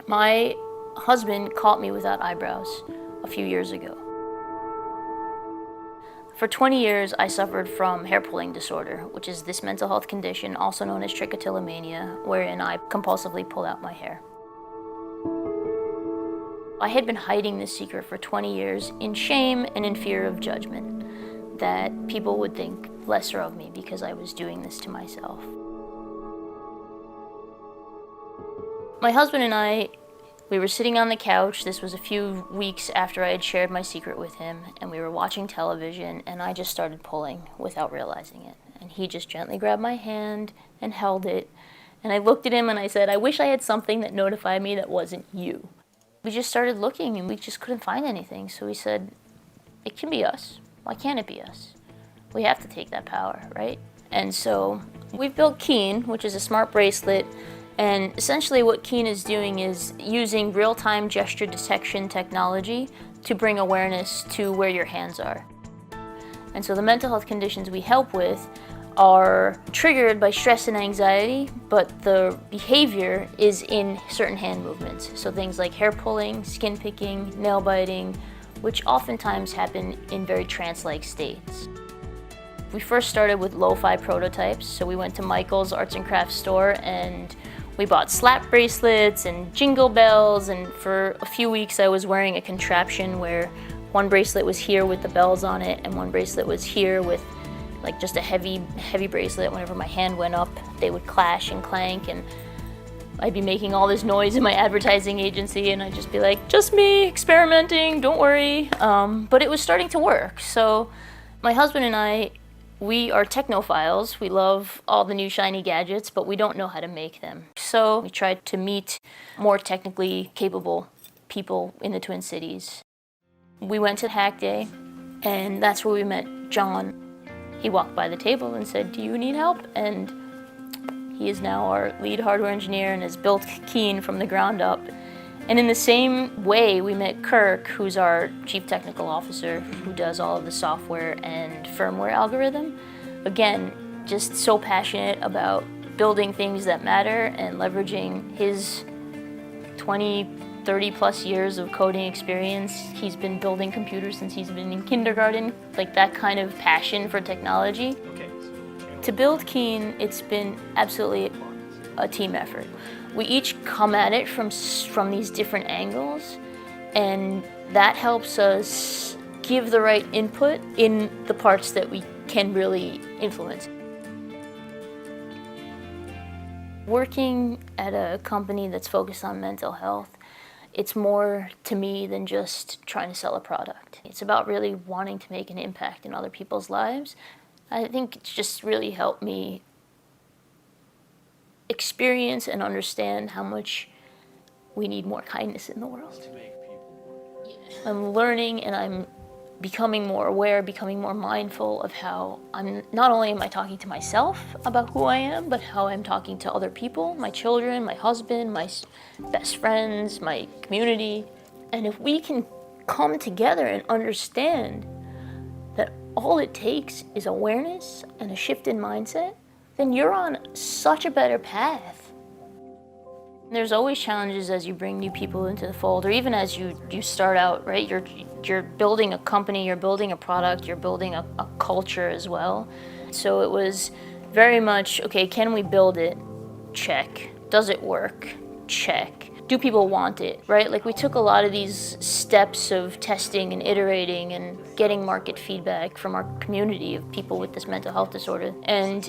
My husband caught me without eyebrows a few years ago. For 20 years, I suffered from hair pulling disorder, which is this mental health condition also known as trichotillomania, wherein I compulsively pull out my hair. I had been hiding this secret for 20 years in shame and in fear of judgment, that people would think lesser of me because I was doing this to myself. My husband and we were sitting on the couch. This was a few weeks after I had shared my secret with him, and we were watching television, and I just started pulling without realizing it. And he just gently grabbed my hand and held it, and I looked at him and I said, I wish I had something that notified me that wasn't you. We just started looking and we just couldn't find anything, so we said, it can be us. Why can't it be us? We have to take that power, right? And so we've built Keen, which is a smart bracelet. And essentially what Keen is doing is using real-time gesture detection technology to bring awareness to where your hands are. And so the mental health conditions we help with are triggered by stress and anxiety, but the behavior is in certain hand movements. So things like hair pulling, skin picking, nail biting, which oftentimes happen in very trance-like states. We first started with lo-fi prototypes, so we went to Michael's arts and crafts store and we bought slap bracelets and jingle bells, and for a few weeks I was wearing a contraption where one bracelet was here with the bells on it and one bracelet was here with like just a heavy bracelet. Whenever my hand went up, they would clash and clank, and I'd be making all this noise in my advertising agency and I'd just be like, just me experimenting, don't worry. But it was starting to work. So my husband and we are technophiles. We love all the new shiny gadgets, but we don't know how to make them. So we tried to meet more technically capable people in the Twin Cities. We went to Hack Day, and that's where we met John. He walked by the table and said, do you need help? And he is now our lead hardware engineer and has built Keen from the ground up. And in the same way, we met Kirk, who's our chief technical officer, who does all of the software and firmware algorithm. Again, just so passionate about building things that matter and leveraging his 20, 30 plus years of coding experience. He's been building computers since he's been in kindergarten, like that kind of passion for technology. To build Keen, it's been absolutely a team effort. We each come at it from these different angles, and that helps us give the right input in the parts that we can really influence. Working at a company that's focused on mental health, it's more to me than just trying to sell a product. It's about really wanting to make an impact in other people's lives. I think it's just really helped me experience and understand how much we need more kindness in the world. I'm learning and I'm becoming more aware, becoming more mindful of how not only am I talking to myself about who I am, but how I'm talking to other people, my children, my husband, my best friends, my community. And if we can come together and understand that all it takes is awareness and a shift in mindset, then you're on such a better path. There's always challenges as you bring new people into the fold, or even as you start out, right? You're building a company, you're building a product, you're building a culture as well. So it was very much, okay, can we build it? Check. Does it work? Check. Do people want it, right? Like we took a lot of these steps of testing and iterating and getting market feedback from our community of people with this mental health disorder. And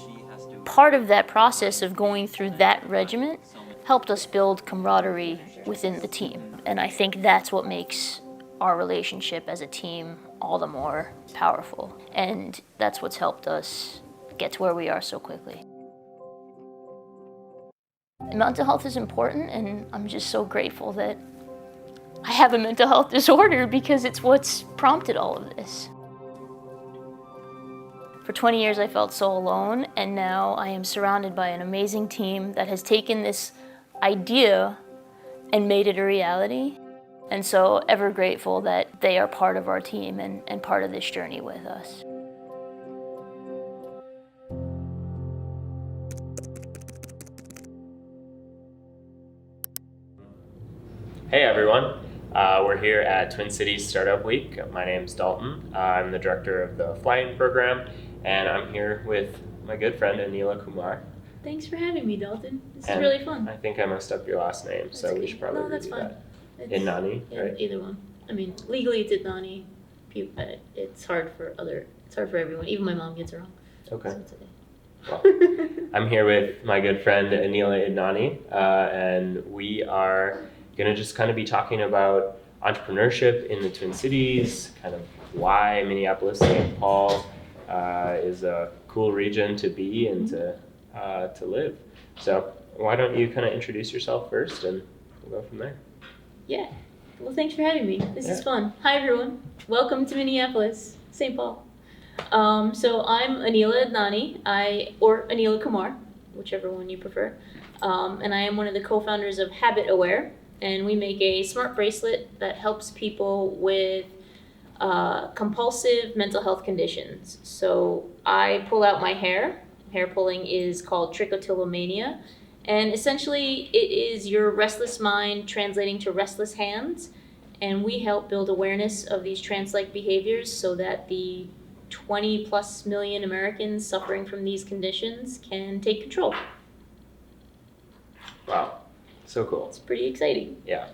part of that process of going through that regimen helped us build camaraderie within the team. And I think that's what makes our relationship as a team all the more powerful. And that's what's helped us get to where we are so quickly. Mental health is important, and I'm just so grateful that I have a mental health disorder because it's what's prompted all of this. For 20 years I felt so alone, and now I am surrounded by an amazing team that has taken this idea and made it a reality. And so ever grateful that they are part of our team and part of this journey with us. Hey everyone, we're here at Twin Cities Startup Week. My name's Dalton. I'm the director of the flying program, and I'm here with my good friend Aneela Kumar. Thanks for having me, Dalton. This is And really fun. I think I messed up your last name, so we should probably that's redo fine. that. It's, Inani, right? Either one. I mean, legally it's Idnani. It's hard for everyone. Even my mom gets it wrong. Okay. So it's okay. Well, I'm here with my good friend Aneela Idnani, and we are going to just kind of be talking about entrepreneurship in the Twin Cities, kind of why Minneapolis, St. Paul is a cool region to be and to live. So why don't you kind of introduce yourself first, and we'll go from there. Yeah. Well, thanks for having me. This is fun. Hi, everyone. Welcome to Minneapolis, St. Paul. So I'm Aneela Idnani, or Aneela Kumar, whichever one you prefer. And I am one of the co-founders of Habit Aware, and we make a smart bracelet that helps people with compulsive mental health conditions. So I pull out my hair. Hair pulling is called trichotillomania. And essentially, it is your restless mind translating to restless hands. And we help build awareness of these trance-like behaviors so that the 20 plus million Americans suffering from these conditions can take control. Wow, so cool. It's pretty exciting. Yeah.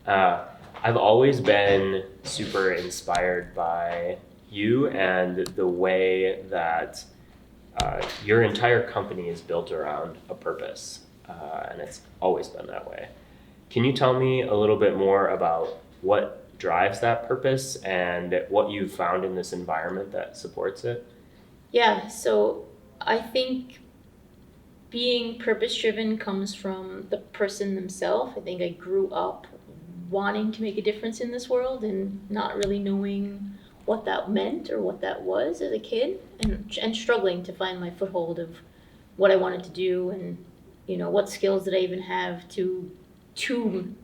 I've always been super inspired by you and the way that your entire company is built around a purpose, and it's always been that way. Can you tell me a little bit more about what drives that purpose and what you've found in this environment that supports it? Yeah, so I think being purpose-driven comes from the person themselves. I think I grew up wanting to make a difference in this world and not really knowing what that meant or what that was as a kid, and struggling to find my foothold of what I wanted to do, and what skills did I even have to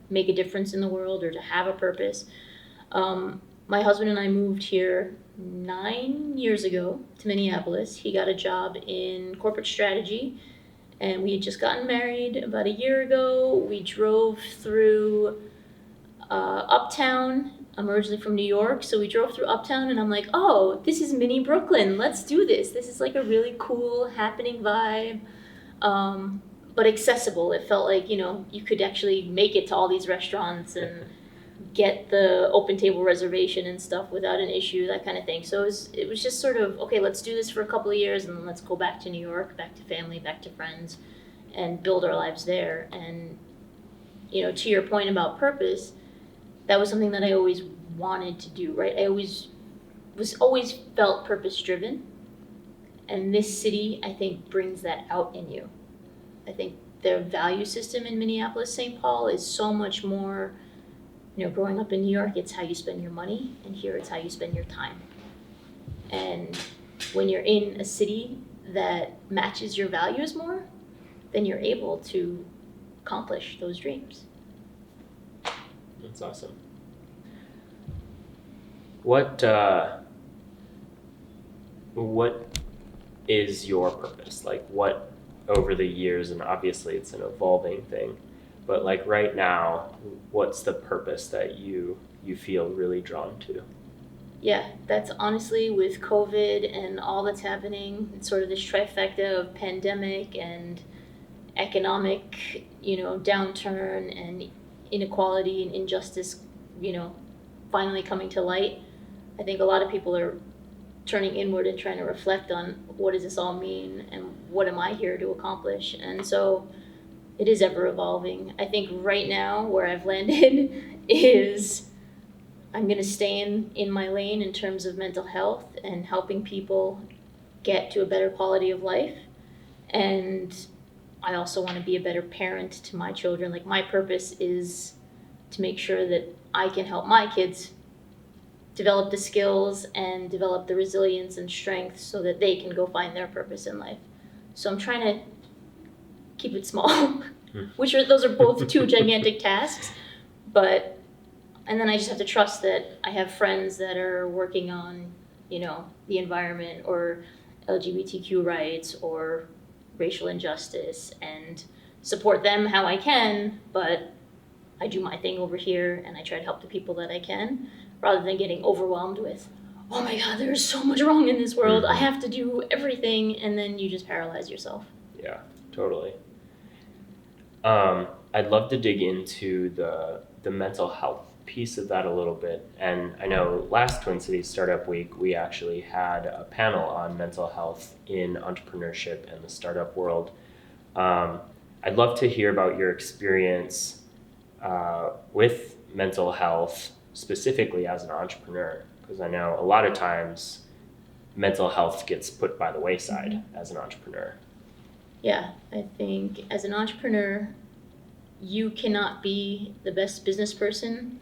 make a difference in the world or to have a purpose. My husband and I moved here 9 years ago to Minneapolis. He got a job in corporate strategy, and we had just gotten married about a year ago. We drove through Uptown. I'm originally from New York, so we drove through Uptown, and I'm like, oh, this is mini Brooklyn. Let's do this. This is like a really cool, happening vibe, but accessible. It felt like, you could actually make it to all these restaurants and get the open table reservation and stuff without an issue, that kind of thing. So it was just sort of, okay, let's do this for a couple of years, and then let's go back to New York, back to family, back to friends, and build our lives there. And, to your point about purpose, that was something that I always wanted to do, right? I always felt purpose driven. And this city, I think, brings that out in you. I think their value system in Minneapolis, St. Paul is so much more, growing up in New York, it's how you spend your money, and here it's how you spend your time. And when you're in a city that matches your values more, then you're able to accomplish those dreams. That's awesome. What is your purpose? Like, what over the years, and obviously it's an evolving thing, but like right now, what's the purpose that you feel really drawn to? Yeah, that's honestly, with COVID and all that's happening, it's sort of this trifecta of pandemic and economic, downturn and inequality and injustice, finally coming to light. I think a lot of people are turning inward and trying to reflect on what does this all mean and what am I here to accomplish. And so it is ever evolving. I think right now where I've landed is I'm going to stay in my lane in terms of mental health and helping people get to a better quality of life. And I also want to be a better parent to my children. Like, my purpose is to make sure that I can help my kids develop the skills and develop the resilience and strength so that they can go find their purpose in life. So I'm trying to keep it small, those are both two gigantic tasks, and then I just have to trust that I have friends that are working on, the environment or LGBTQ rights or racial injustice, and support them how I can, but I do my thing over here and I try to help the people that I can, rather than getting overwhelmed with, oh my God, there is so much wrong in this world. I have to do everything, and then you just paralyze yourself. Yeah, totally. I'd love to dig into the mental health piece of that a little bit. And I know last Twin Cities Startup Week, we actually had a panel on mental health in entrepreneurship and the startup world. I'd love to hear about your experience with mental health, specifically as an entrepreneur, because I know a lot of times mental health gets put by the wayside as an entrepreneur. Yeah, I think as an entrepreneur, you cannot be the best business person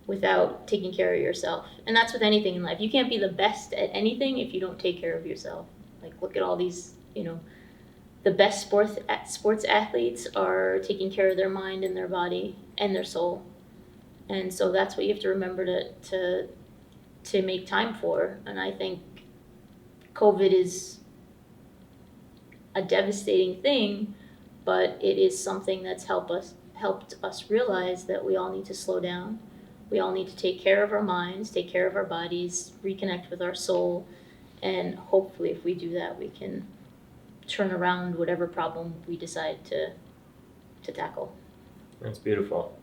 without taking care of yourself. And that's with anything in life. You can't be the best at anything if you don't take care of yourself. Like, look at all these, the best sports athletes are taking care of their mind and their body and their soul. And so that's what you have to remember to make time for. And I think COVID is a devastating thing, but it is something that's helped us realize that we all need to slow down. We all need to take care of our minds, take care of our bodies, reconnect with our soul, and hopefully if we do that, we can turn around whatever problem we decide to tackle. That's beautiful.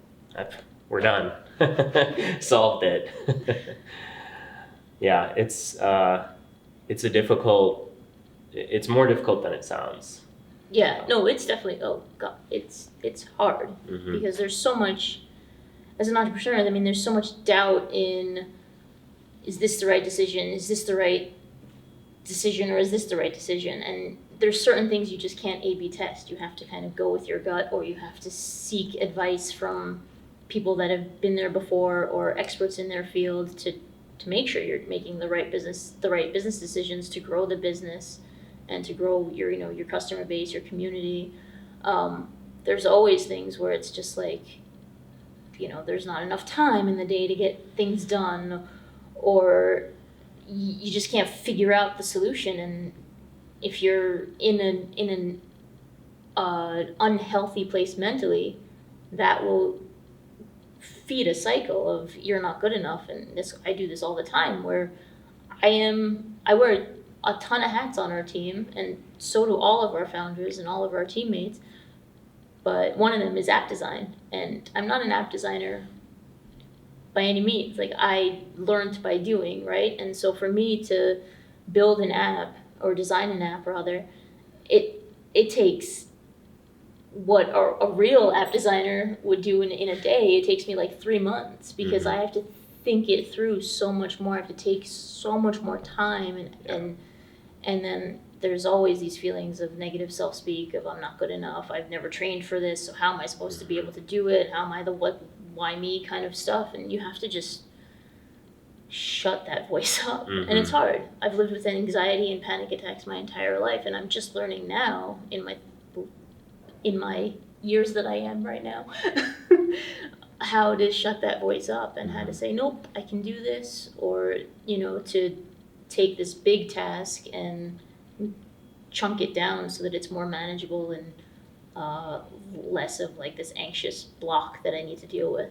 We're done. Solved it. Yeah, it's more difficult than it sounds. Yeah, no, it's definitely, oh God, it's hard because there's so much, as an entrepreneur, I mean, there's so much doubt in, is this the right decision? Is this the right decision, or is this the right decision? And there's certain things you just can't A/B test. You have to kind of go with your gut, or you have to seek advice from people that have been there before or experts in their field to make sure you're making the right business decisions to grow the business and to grow your customer base, your community. There's always things where it's just like, there's not enough time in the day to get things done, or you just can't figure out the solution. And if you're in an unhealthy place mentally, that will feed a cycle of you're not good enough. And I do this all the time, where I wear a ton of hats on our team, and so do all of our founders and all of our teammates. But one of them is app design, and I'm not an app designer by any means. Like, I learned by doing, right? And so for me to build an app, or design an app rather, it takes what a real app designer would do in a day. It takes me like 3 months, because I have to think it through so much more. I have to take so much more time, and then there's always these feelings of negative self-speak of, I'm not good enough, I've never trained for this, so how am I supposed to be able to do it? How am I the what, why me kind of stuff? And you have to just shut that voice up. And it's hard. I've lived with anxiety and panic attacks my entire life, and I'm just learning now in my years that I am right now how to shut that voice up and how to say, nope, I can do this, or to take this big task and chunk it down so that it's more manageable and less of like this anxious block that I need to deal with.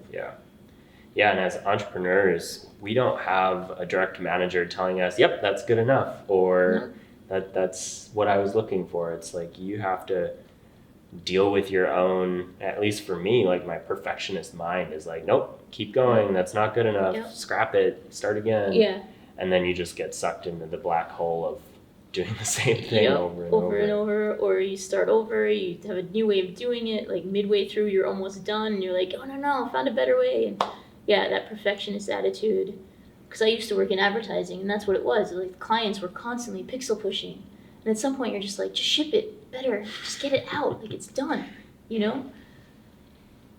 Yeah, and as entrepreneurs, we don't have a direct manager telling us, yep, that's good enough, or that's what I was looking for. It's like you have to deal with your own, at least for me, like my perfectionist mind is like, nope, keep going, that's not good enough, scrap it, start again. Yeah. And then you just get sucked into the black hole of doing the same thing over and over, or you start over, you have a new way of doing it, like midway through you're almost done and you're like, oh no, I found a better way. And yeah, that perfectionist attitude, because I used to work in advertising, and that's what it was. Like, clients were constantly pixel pushing, and at some point you're just like, just ship it better, just get it out, like it's done,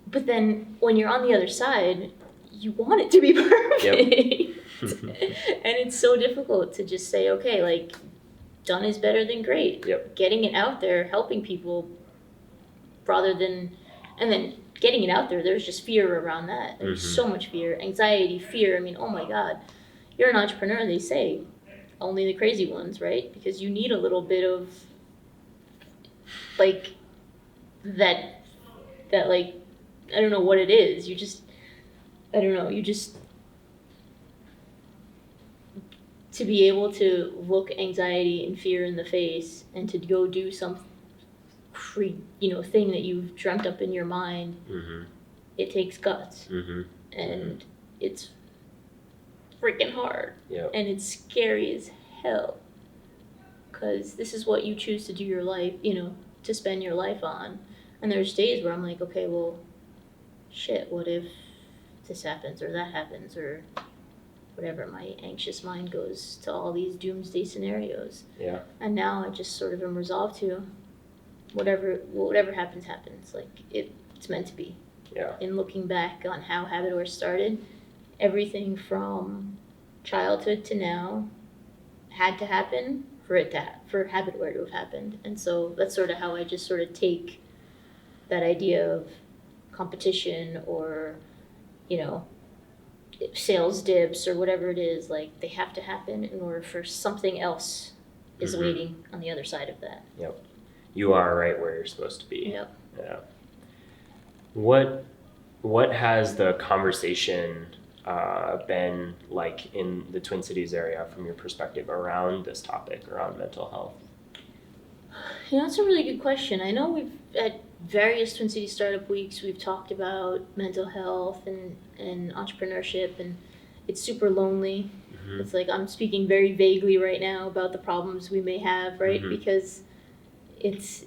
But then when you're on the other side, you want it to be perfect. And it's so difficult to just say, okay, like, done is better than great. Getting it out there, helping people, rather than, and then getting it out there, there's just fear around that. There's so much fear, anxiety, fear. I mean, oh my God, you're an entrepreneur, they say, only the crazy ones, right? Because you need a little bit of like that like I don't know what it is. I don't know, you just, to be able to look anxiety and fear in the face and to go do some thing that you've dreamt up in your mind, Mm-hmm. it takes guts. Mm-hmm. And it's freaking hard. Yep. And it's scary as hell. Because this is what you choose to do your life, to spend your life on. And there's days where I'm like, okay, well, shit, what if this happens or that happens or whatever. My anxious mind goes to all these doomsday scenarios. Yeah. And now I just sort of am resolved to whatever happens, happens. Like, it's meant to be. Yeah. In looking back on how Habitware started, everything from childhood to now had to happen for Habitware to have happened. And so that's sort of how I just sort of take that idea of competition or, sales dips or whatever it is, like they have to happen in order for something else is waiting on the other side of that. Yep. You are right where you're supposed to be. Yep. Yeah. What has the conversation been like in the Twin Cities area from your perspective around this topic, around mental health? That's a really good question. I know we've at various Twin Cities Startup Weeks, we've talked about mental health and entrepreneurship, and it's super lonely. Mm-hmm. It's like I'm speaking very vaguely right now about the problems we may have, right? Mm-hmm. Because it's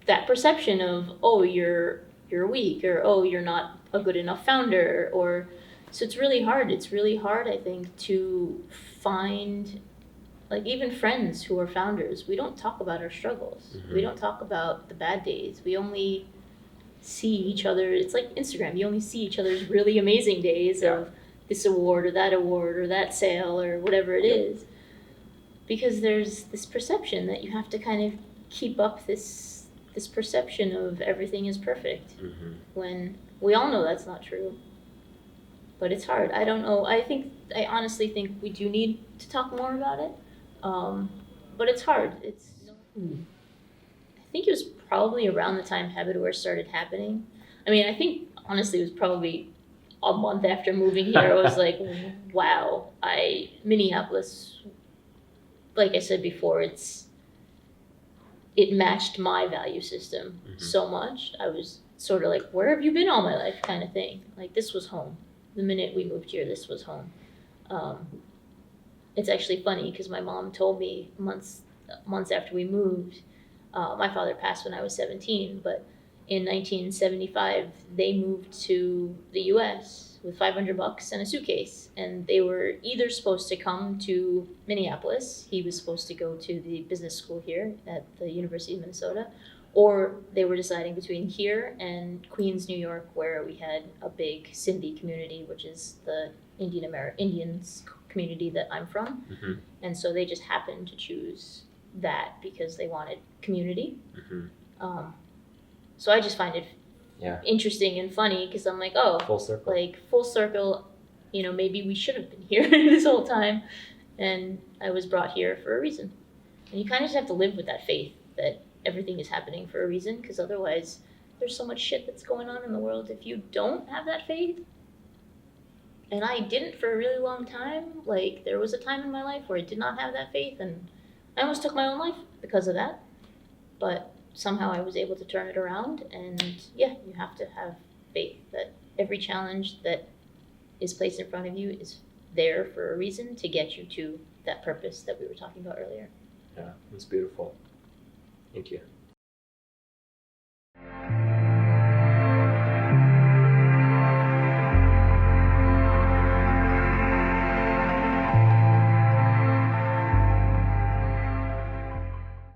that perception of, oh, you're weak, or oh, you're not a good enough founder, or so it's really hard. It's really hard, I think, to find like even friends who are founders. We don't talk about our struggles. Mm-hmm. We don't talk about the bad days. We only see each other. It's like Instagram. You only see each other's really amazing days of this award or that sale or whatever it is. Because there's this perception that you have to kind of keep up this perception of everything is perfect, when we all know that's not true. But it's hard. I don't know. I honestly think we do need to talk more about it. But it's hard. I think it was probably around the time Habitware started happening. I mean, I think honestly it was probably a month after moving here. I was like, wow, Minneapolis, like I said before, it matched my value system so much. I was sort of like, where have you been all my life kind of thing. Like, this was home. The minute we moved here, this was home. It's actually funny because my mom told me months after we moved, my father passed when I was 17, but in 1975, they moved to the US with $500 and a suitcase. And they were either supposed to come to Minneapolis, he was supposed to go to the business school here at the University of Minnesota, or they were deciding between here and Queens, New York, where we had a big Sindhi community, which is the Indians community that I'm from. And so they just happened to choose that because they wanted community. So I just find it interesting and funny because I'm like, oh, full circle, maybe we should have been here this whole time, and I was brought here for a reason. And you kind of just have to live with that faith that everything is happening for a reason, because otherwise there's so much shit that's going on in the world. If you don't have that faith, and I didn't for a really long time, like there was a time in my life where I did not have that faith, and I almost took my own life because of that, but somehow I was able to turn it around. And you have to have faith that every challenge that is placed in front of you is there for a reason to get you to that purpose that we were talking about earlier. Yeah, it's beautiful. Thank you.